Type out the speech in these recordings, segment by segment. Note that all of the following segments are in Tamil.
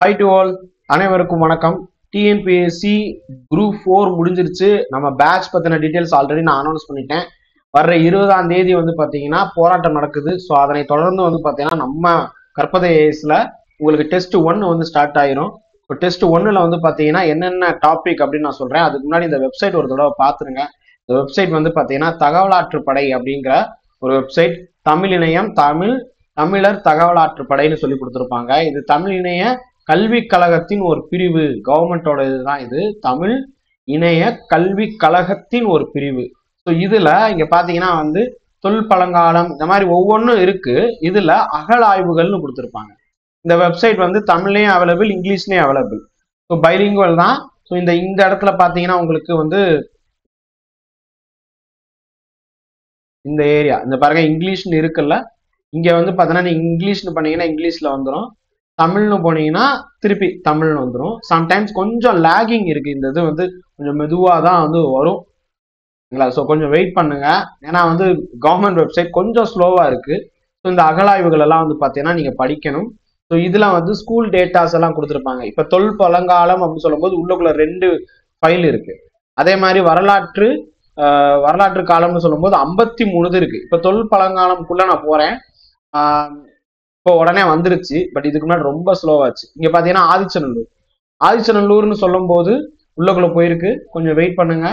ஹை டு ஆல், அனைவருக்கும் வணக்கம். டிஎன்பிஎஸ்சி குரூப் 4 முடிஞ்சிருச்சு. நம்ம பேட்ச் பத்தின டீடைல்ஸ் ஆல்ரெடி நான் அனௌன்ஸ் பண்ணிட்டேன். வர்ற 20ஆம் தேதி வந்து பார்த்தீங்கன்னா போராட்டம் நடக்குது. ஸோ அதனை தொடர்ந்து வந்து பார்த்தீங்கன்னா நம்ம கற்பதை ஏஎஸ்ல உங்களுக்கு டெஸ்ட் 1 வந்து ஸ்டார்ட் ஆயிரும். இப்போ டெஸ்ட் 1ல் வந்து பார்த்தீங்கன்னா என்னென்ன டாபிக் அப்படின்னு நான் சொல்றேன். அதுக்கு முன்னாடி இந்த வெப்சைட் ஒரு தடவை பார்த்துருங்க. இந்த வெப்சைட் வந்து பார்த்தீங்கன்னா தகவலாற்றுப்படை அப்படிங்கிற ஒரு வெப்சைட். தமிழ் இணையம் தமிழர் தகவலாற்றுப்படைன்னு சொல்லி கொடுத்துருப்பாங்க. இது தமிழ் இணைய கல்விக் கழகத்தின் ஒரு பிரிவு, கவர்மெண்டோட இதுதான் இது. தமிழ் இணைய கல்விக் கழகத்தின் ஒரு பிரிவு. ஸோ இதுல இங்க பாத்தீங்கன்னா வந்து தொல்பழங்காலம் இந்த மாதிரி ஒவ்வொன்றும் இருக்கு. இதுல அகழாய்வுகள்னு கொடுத்துருப்பாங்க. இந்த வெப்சைட் வந்து தமிழ்லயும் அவைலபிள், இங்கிலீஷ்லயும் அவைலபிள். ஸோ பைலிங்குவல் தான். ஸோ இந்த இடத்துல பாத்தீங்கன்னா உங்களுக்கு வந்து இந்த ஏரியா இந்த பாருங்க இங்கிலீஷ்னு இருக்குல்ல, இங்க வந்து பாத்தீங்கன்னா நீங்க இங்கிலீஷ்னு பண்ணீங்கன்னா இங்கிலீஷ்ல வந்துடும், தமிழ்னு போனீங்கன்னா திருப்பி தமிழ்னு வந்துடும். சம்டைம்ஸ் கொஞ்சம் லேகிங் இருக்கு, இந்த இது வந்து கொஞ்சம் மெதுவாக தான் வந்து வரும். ஸோ கொஞ்சம் வெயிட் பண்ணுங்க, ஏன்னா வந்து கவர்மெண்ட் வெப்சைட் கொஞ்சம் ஸ்லோவா இருக்கு. ஸோ இந்த அகழாய்வுகள் எல்லாம் வந்து பார்த்தீங்கன்னா நீங்க படிக்கணும். ஸோ இதுல வந்து ஸ்கூல் டேட்டாஸ் எல்லாம் கொடுத்துருப்பாங்க. இப்போ தொல்பழங்காலம் அப்படின்னு சொல்லும்போது உள்ளுக்குள்ள 2 ஃபைல் இருக்கு. அதே மாதிரி வரலாற்று காலம்னு சொல்லும்போது 53 இருக்கு. இப்போ தொல்பழங்காலம்குள்ள நான் போறேன். இப்போ உடனே வந்துருச்சு, பட் இதுக்கு முன்னாடி ரொம்ப ஸ்லோவாச்சு. இங்க பாத்தீங்கன்னா ஆதிச்சநல்லூர்னு சொல்லும் போது உள்ளக்குள்ள போயிருக்கு, கொஞ்சம் வெயிட் பண்ணுங்க.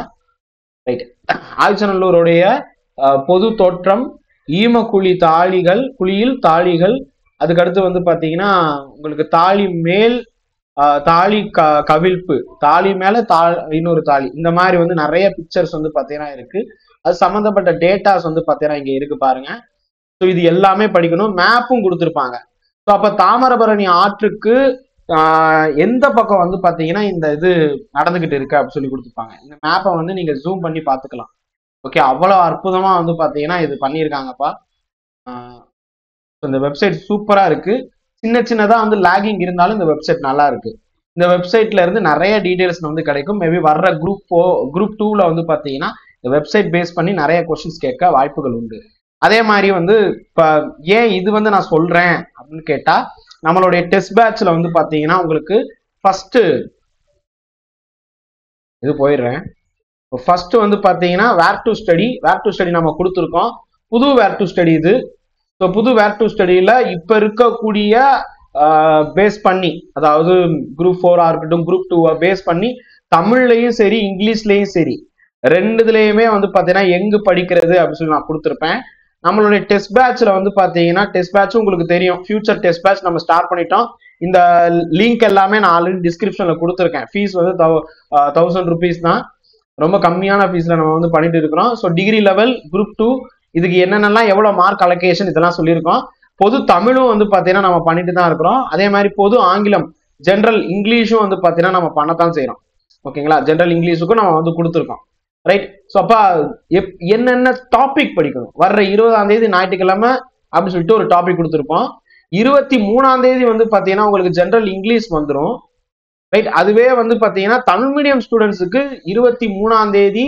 ரைட், ஆதிச்சநல்லூருடைய பொது தோற்றம், ஈமக்குழி தாளிகள், குழியில் தாளிகள், அதுக்கடுத்து வந்து பாத்தீங்கன்னா உங்களுக்கு தாலி மேல் தாலி கவிழ்ப்பு, தாலி மேல இன்னொரு தாலி, இந்த மாதிரி வந்து நிறைய பிக்சர்ஸ் வந்து பாத்தீங்கன்னா இருக்கு. அது சம்பந்தப்பட்ட டேட்டாஸ் வந்து பாத்தீங்கன்னா இங்க இருக்கு பாருங்க. ஸோ இது எல்லாமே படிக்கணும். மேப்பும் கொடுத்துருப்பாங்க. ஸோ அப்போ தாமிரபரணி ஆற்றுக்கு எந்த பக்கம் வந்து பார்த்தீங்கன்னா இந்த இது நடந்துகிட்டு இருக்கு அப்படின்னு சொல்லி கொடுத்துருப்பாங்க. இந்த மேப்பை வந்து நீங்க ஜூம் பண்ணி பார்த்துக்கலாம். ஓகே, அவ்வளோ அற்புதமா வந்து பார்த்தீங்கன்னா இது பண்ணியிருக்காங்கப்பா. இந்த வெப்சைட் சூப்பரா இருக்கு. சின்னதா வந்து லேகிங் இருந்தாலும் இந்த வெப்சைட் நல்லா இருக்கு. இந்த வெப்சைட்ல இருந்து நிறைய டீடைல்ஸ் வந்து கிடைக்கும். மேபி வர்ற குரூப் 2ல வந்து பார்த்தீங்கன்னா இந்த வெப்சைட் பேஸ் பண்ணி நிறைய கொஸ்டின்ஸ் கேட்க வாய்ப்புகள் உண்டு. அதே மாதிரி வந்து இப்ப ஏன் இது வந்து நான் சொல்றேன் அப்படின்னு கேட்டா, நம்மளுடைய டெஸ்ட் பேட்ச்ல வந்து பாத்தீங்கன்னா உங்களுக்கு ஃபர்ஸ்ட் இது போயிடுறேன். ஃபர்ஸ்ட் வந்து பாத்தீங்கன்னா வேர் டு ஸ்டடி நம்ம கொடுத்துருக்கோம். புது வேர் டு ஸ்டடி இது. ஸோ புது வேர் டு ஸ்டடியில இப்ப இருக்கக்கூடிய பேஸ் பண்ணி, அதாவது குரூப் 4 இருக்கட்டும் குரூப் 2 பேஸ் பண்ணி தமிழ்லையும் சரி இங்கிலீஷ்லயும் சரி ரெண்டுலயுமே வந்து பாத்தீங்கன்னா எங்கு படிக்கிறது அப்படின்னு சொல்லி நான் கொடுத்துருப்பேன். நம்மளுடைய டெஸ்ட் பேட்ச்ல வந்து பாத்தீங்கன்னா டெஸ்ட் பேட்ச் உங்களுக்கு தெரியும், ஃபியூச்சர் டெஸ்ட் பேட்ச் நம்ம ஸ்டார்ட் பண்ணிட்டோம். இந்த லிங்க் எல்லாமே நான் ஆல்ரெடி டிஸ்கிரிப்ஷன்ல கொடுத்துருக்கேன். ஃபீஸ் வந்து 1000 rupees தான், ரொம்ப கம்மியான ஃபீஸ்ல நம்ம வந்து பண்ணிட்டு இருக்கிறோம். ஸோ டிகிரி லெவல் குரூப் 2 இதுக்கு என்னென்னலாம் எவ்வளவு மார்க் அலோகேஷன் இதெல்லாம் சொல்லியிருக்கோம். பொது தமிழும் வந்து பாத்தீங்கன்னா நம்ம பண்ணிட்டு தான் இருக்கிறோம். அதே மாதிரி பொது ஆங்கிலம் ஜென்ரல் இங்கிலீஷும் வந்து பாத்தீங்கன்னா நம்ம பண்ணத்தான் செய்யறோம். ஓகேங்களா, ஜென்ரல் இங்கிலீஷுக்கும் நம்ம வந்து கொடுத்துருக்கோம். ரைட், ஸோ அப்ப என்னென்ன டாபிக் படிக்கணும், வர்ற 20ஆம் தேதி ஞாயிற்றுக்கிழமை அப்படின்னு சொல்லிட்டு ஒரு டாபிக் கொடுத்துருப்போம். 23ஆம் தேதி வந்து பாத்தீங்கன்னா உங்களுக்கு ஜென்ரல் இங்கிலீஷ் வந்துடும். ரைட், அதுவே வந்து பாத்தீங்கன்னா தமிழ் மீடியம் ஸ்டூடெண்ட்ஸுக்கு 23ஆம் தேதி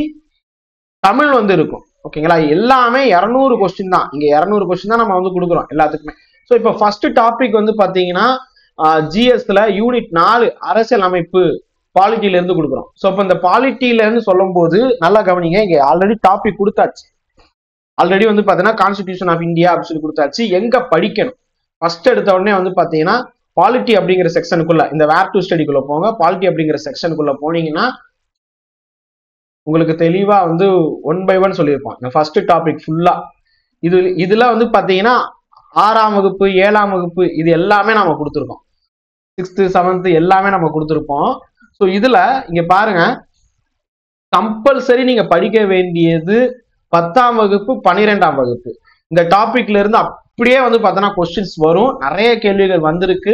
தமிழ் வந்து இருக்கும். ஓகேங்களா, எல்லாமே 200 கொஸ்டின் தான். இங்க 200 கொஸ்டின் தான் நம்ம வந்து கொடுக்குறோம் எல்லாத்துக்குமே. ஸோ இப்போ ஃபர்ஸ்ட் டாபிக் வந்து பாத்தீங்கன்னா ஜிஎஸ்ல யூனிட் 4 அரசியல் அமைப்பு பாலிட்டியில இருந்து கொடுக்குறோம். ஸோ இப்போ இந்த பாலிட்டியில இருந்து சொல்லும் போது நல்லா கவனிங்க, இங்க ஆல்ரெடி டாபிக் கொடுத்தாச்சு. ஆல்ரெடி வந்து பாத்தீங்கன்னா கான்ஸ்டிடியூஷன் ஆஃப் இந்தியா அப்படின்னு சொல்லி கொடுத்தாச்சு. எங்க படிக்கணும், ஃபர்ஸ்ட் எடுத்த உடனே வந்து பாத்தீங்கன்னா பாலிட்டி அப்படிங்கிற செக்ஷனுக்குள்ள இந்த வேர் டு ஸ்டடிக்குள்ள போங்க. பாலிட்டி அப்படிங்கிற செக்ஷனுக்குள்ள போனீங்கன்னா உங்களுக்கு தெளிவா வந்து 1 by 1 சொல்லியிருப்போம். இந்த ஃபர்ஸ்ட் டாபிக் ஃபுல்லா இதுல வந்து பாத்தீங்கன்னா 6ஆம் வகுப்பு 7ஆம் வகுப்பு இது எல்லாமே நம்ம கொடுத்துருக்கோம். 6th 7th எல்லாமே நம்ம கொடுத்துருப்போம். ஸோ இதுல இங்க பாருங்க, கம்பல்சரி நீங்க படிக்க வேண்டியது 10ஆம் வகுப்பு 12ஆம் வகுப்பு. இந்த டாபிக்ல இருந்து அப்படியே வந்து பார்த்தோன்னா கொஸ்டின்ஸ் வரும். நிறைய கேள்விகள் வந்திருக்கு.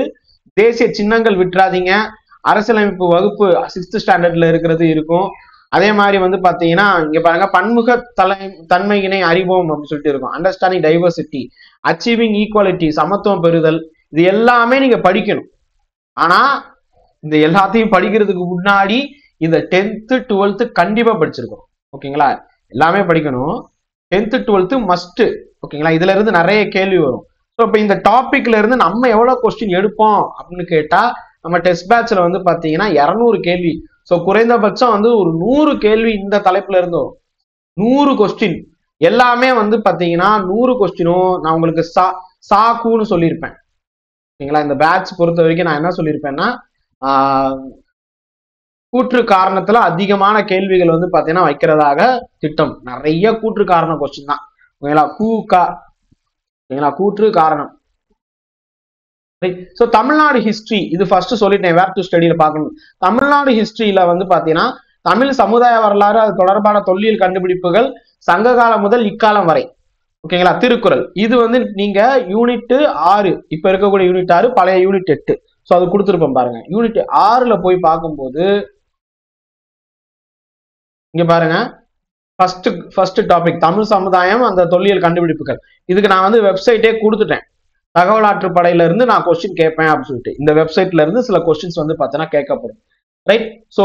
தேசிய சின்னங்கள் விட்டுறாதீங்க. அரசியலமைப்பு வகுப்பு 6th ஸ்டாண்டர்ட்ல இருக்கிறது இருக்கும். அதே மாதிரி வந்து பாத்தீங்கன்னா இங்க பாருங்க, பன்முக தன்மையினை அறிவோம் அப்படின்னு சொல்லிட்டு இருக்கும். அண்டர்ஸ்டாண்டிங் டைவர்சிட்டி, அச்சீவிங் ஈக்குவாலிட்டி, சமத்துவம் பெறுதல், இது எல்லாமே நீங்க படிக்கணும். ஆனா இந்த எல்லாத்தையும் படிக்கிறதுக்கு முன்னாடி இந்த 10th 12th கண்டிப்பா படிச்சிருக்கோம். ஓகேங்களா, எல்லாமே படிக்கணும். 10th 12th must. ஓகேங்களா, இதுல இருந்து நிறைய கேள்வி வரும். ஸோ இப்போ இந்த டாபிக்ல இருந்து நம்ம எவ்வளவு கொஸ்டின் எடுப்போம் அப்படின்னு கேட்டா நம்ம டெஸ்ட் பேட்ச்ல வந்து பாத்தீங்கன்னா 200 கேள்வி. ஸோ குறைந்தபட்சம் வந்து ஒரு 100 கேள்வி இந்த தலைப்புல இருந்து வரும். 100 கொஸ்டின் எல்லாமே வந்து பாத்தீங்கன்னா 100 கொஸ்டினும் நான் உங்களுக்கு சாக்குன்னு சொல்லியிருப்பேன். ஓகேங்களா? இந்த பேட்ச் பொறுத்த வரைக்கும் நான் என்ன சொல்லியிருப்பேன்னா கூற்று காரணத்துல அதிகமான கேள்விகள் வந்து பாத்தீங்கன்னா வைக்கிறதாக திட்டம். நிறைய கூற்று காரண கொஸ்டின் தான். ஓகேங்களா? ஓகேங்களா? கூற்று காரணம். ஸோ தமிழ்நாடு ஹிஸ்டரி இது ஃபர்ஸ்ட் சொல்லிட்டேன். வேர் டு ஸ்டடியில பார்க்கணும். தமிழ்நாடு ஹிஸ்டரியில வந்து பாத்தீங்கன்னா தமிழ் சமுதாய வரலாறு, அது தொடர்பான தொல்லியல் கண்டுபிடிப்புகள், சங்க காலம் முதல் இக்காலம் வரை. ஓகேங்களா? திருக்குறள் இது வந்து நீங்க யூனிட் 6, இப்ப இருக்கக்கூடிய யூனிட் 6, பழைய யூனிட் 8. ஸோ அது கொடுத்துருப்போம் பாருங்க. யூனிட் 6ல போய் பார்க்கும்போது இங்க பாருங்க, ஃபர்ஸ்ட் டாபிக் தமிழ் சமுதாயம், அந்த தொல்லியல் கண்டுபிடிப்புகள். இதுக்கு நான் வந்து வெப்சைட்டே கொடுத்துட்டேன். தகவல் ஆற்றுப்படையில இருந்து நான் கொஸ்டின் கேட்பேன் அப்படின்னு சொல்லிட்டு இந்த வெப்சைட்ல இருந்து சில கொஸ்டின்ஸ் வந்து பார்த்தீங்கன்னா கேட்கப்படும். ரைட்? ஸோ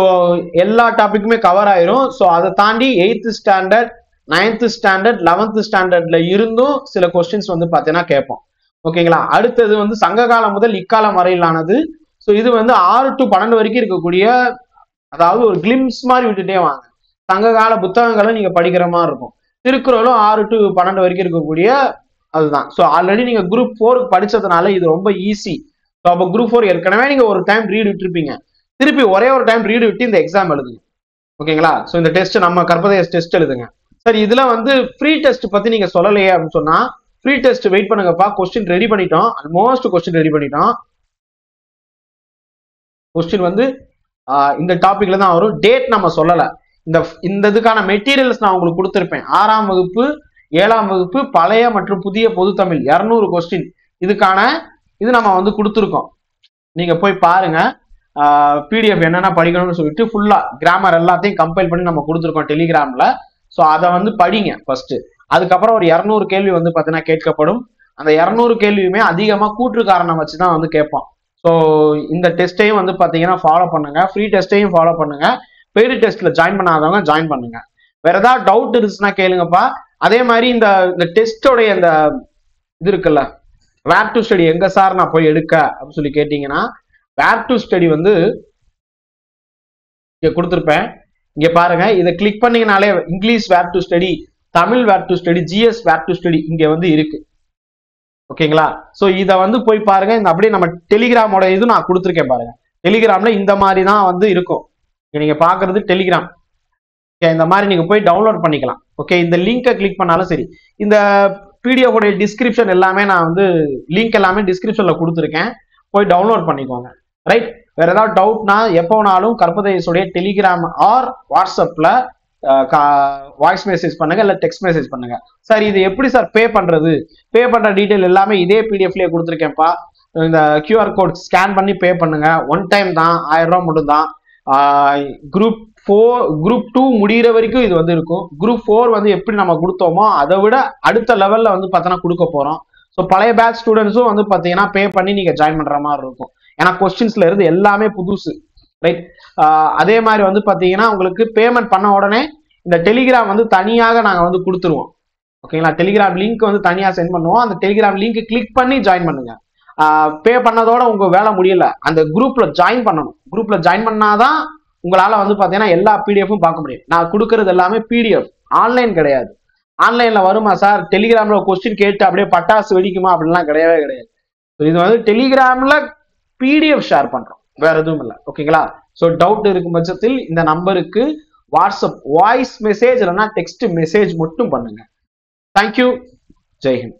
எல்லா டாபிக்குமே கவர் ஆயிரும். ஸோ அதை தாண்டி 8th standard, 9th standard, 11th ஸ்டாண்டர்ட்ல இருந்தும் சில கொஸ்டின்ஸ் வந்து பார்த்தீங்கன்னா கேட்போம். ஓகேங்களா? அடுத்தது வந்து சங்க காலம் முதல் இக்காலம் வரையிலானது. ஸோ இது வந்து 6 to 12 வரைக்கும் இருக்கக்கூடிய, அதாவது ஒரு கிளிம்ஸ் மாதிரி விட்டுட்டே வாங்க. சங்க கால புத்தகங்களை நீங்க படிக்கிற மாதிரி இருக்கும். திருக்குறளும் 6 to 12 வரைக்கும் இருக்கக்கூடிய அதுதான். ஸோ ஆல்ரெடி நீங்க குரூப் 4 படிச்சதுனால இது ரொம்ப ஈஸி. ஸோ அப்போ குரூப் 4 ஏற்கனவே நீங்க ஒரு டைம் ரீட் விட்டுருப்பீங்க. திருப்பி ஒரே ஒரு டைம் ரீட் விட்டு இந்த எக்ஸாம் எழுதுங்க. ஓகேங்களா? ஸோ இந்த டெஸ்ட் நம்ம கற்பதேச டெஸ்ட் எழுதுங்க. சரி, இதுல வந்து ஃப்ரீ டெஸ்ட் பத்தி நீங்க சொல்லலையே அப்படின்னு சொன்னா, ஃப்ரீ டெஸ்ட் வெயிட் பண்ணுங்கப்பா. கொஸ்டின் ரெடி பண்ணிட்டோம். ஆல்மோஸ்ட் கொஸ்டின் ரெடி பண்ணிட்டோம். கொஸ்டின் வந்து இந்த டாபிக்ல தான் வரும். டேட் நம்ம சொல்லல. இந்த இதுக்கான மெட்டீரியல்ஸ் நான் உங்களுக்கு கொடுத்துருப்பேன். 6ஆம் வகுப்பு 7ஆம் வகுப்பு பழைய மற்றும் புதிய பொதுத்தமிழ் 200 கொஸ்டின் இது நம்ம வந்து கொடுத்துருக்கோம். நீங்க போய் பாருங்க. பிடிஎஃப் என்னென்ன படிக்கணும்னு சொல்லிட்டு ஃபுல்லா கிராமர் எல்லாத்தையும் கம்பைல் பண்ணி நம்ம கொடுத்துருக்கோம் டெலிகிராம்ல. ஸோ அதை வந்து படிங்க ஃபர்ஸ்ட். அதுக்கப்புறம் ஒரு 200 கேள்வி வந்து பார்த்தீங்கன்னா கேட்கப்படும். அந்த 200 கேள்வியுமே அதிகமா கூற்று காரணம் வச்சுதான் வந்து கேட்போம். ஸோ இந்த டெஸ்ட்டையும் வந்து பார்த்தீங்கன்னா ஃபாலோ பண்ணுங்க. ஃப்ரீ டெஸ்ட்டையும் ஃபாலோ பண்ணுங்க. பெய்டு டெஸ்ட்ல ஜாயின் பண்ணாதவங்க ஜாயின் பண்ணுங்க. வேற ஏதாவது டவுட் இருந்துச்சுன்னா கேளுங்கப்பா. அதே மாதிரி இந்த டெஸ்டோடைய இந்த இது இருக்குல்ல, வேர் டு ஸ்டடி எங்க சார் நான் போய் எடுக்க அப்படின்னு சொல்லி கேட்டீங்கன்னா, வேர் டு ஸ்டடி வந்து இங்க கொடுத்துருப்பேன். இங்க பாருங்க, இதை கிளிக் பண்ணீங்கனாலே English where to study, Tamil where to study, GS where to study இங்க வந்து இருக்கு. ஓகேங்களா? ஸோ இதை வந்து போய் பாருங்க. இந்த அப்படியே நம்ம டெலிகிராமோட இது நான் கொடுத்துருக்கேன் பாருங்க. டெலிகிராம்ல இந்த மாதிரி தான் வந்து இருக்கும். நீங்க பாக்குறது டெலிகிராம். இந்த மாதிரி நீங்க போய் டவுன்லோட் பண்ணிக்கலாம். ஓகே, இந்த லிங்கை கிளிக் பண்ணாலும் சரி. இந்த பிடிஎஃப் உடைய டிஸ்கிரிப்ஷன் எல்லாமே நான் வந்து லிங்க் எல்லாமே டிஸ்கிரிப்ஷன்ல கொடுத்துருக்கேன். போய் டவுன்லோட் பண்ணிக்கோங்க. ரைட்? வேற ஏதாவது டவுட்னா எப்போனாலும் கற்பதேசோடைய டெலிகிராம் ஆர் வாட்ஸ்அப்ல வாய்ஸ் மெசேஜ் பண்ணுங்க, இல்ல டெக்ஸ்ட் மெசேஜ் பண்ணுங்க. சார் இது எப்படி சார் பே பண்றது? பே பண்ற டீடைல் எல்லாமே இதே பிடிஎஃப்லயே கொடுத்துருக்கேன்ப்பா. இந்த QR கோட் ஸ்கேன் பண்ணி பே பண்ணுங்க. 1 டைம் தான், 1000 ரூபாய் மட்டும் தான். குரூப் 2 முடிகிற வரைக்கும் இது வந்து இருக்கும். குரூப் 4 வந்து எப்படி நம்ம கொடுத்தோமோ அதை விட அடுத்த லெவல்ல வந்து பார்த்தோன்னா கொடுக்க போறோம். ஸோ பழைய பேட்ச் ஸ்டூடெண்ட்ஸும் வந்து பார்த்தீங்கன்னா பே பண்ணி நீங்க ஜாயின் பண்ற மாதிரி இருக்கும். ஏன்னா கொஸ்டின்ஸ்ல இருந்து எல்லாமே புதுசு. ரைட்? அதே மாதிரி வந்து பார்த்தீங்கன்னா உங்களுக்கு பேமெண்ட் பண்ண உடனே இந்த டெலிகிராம் வந்து தனியாக நாங்கள் வந்து கொடுத்துருவோம். ஓகேங்களா? டெலிகிராம் லிங்க் வந்து தனியாக சென்ட் பண்ணுவோம். அந்த டெலிகிராம் லிங்க் கிளிக் பண்ணி ஜாயின் பண்ணுங்க. பே பண்ணதோட உங்க வேலை முடியல. அந்த குரூப்ல ஜாயின் பண்ணணும். குரூப்ல ஜாயின் பண்ணாதான் உங்களால வந்து பாத்தீங்கன்னா எல்லா பிடிஎஃப்பும் பார்க்க முடியும். நான் கொடுக்கறது எல்லாமே பிடிஎஃப், ஆன்லைன் கிடையாது. ஆன்லைன்ல வருமா சார்? டெலிகிராம்ல கொஸ்டின் கேட்டு அப்படியே பட்டாசு வெடிக்குமா? அப்படின்லாம் கிடையவே கிடையாது. இது வந்து டெலிகிராம்ல பிடிஎஃப் ஷேர் பண்றோம், வேற எதுவும் இல்லை. ஓகேங்களா? ஸோ டவுட் இருக்கும் பட்சத்தில் இந்த நம்பருக்கு வாட்ஸ்அப் வாய்ஸ் மெசேஜ் இல்லைன்னா டெக்ஸ்ட் மெசேஜ் மட்டும் பண்ணுங்க. தேங்க்யூ. ஜெய்ஹிந்த்.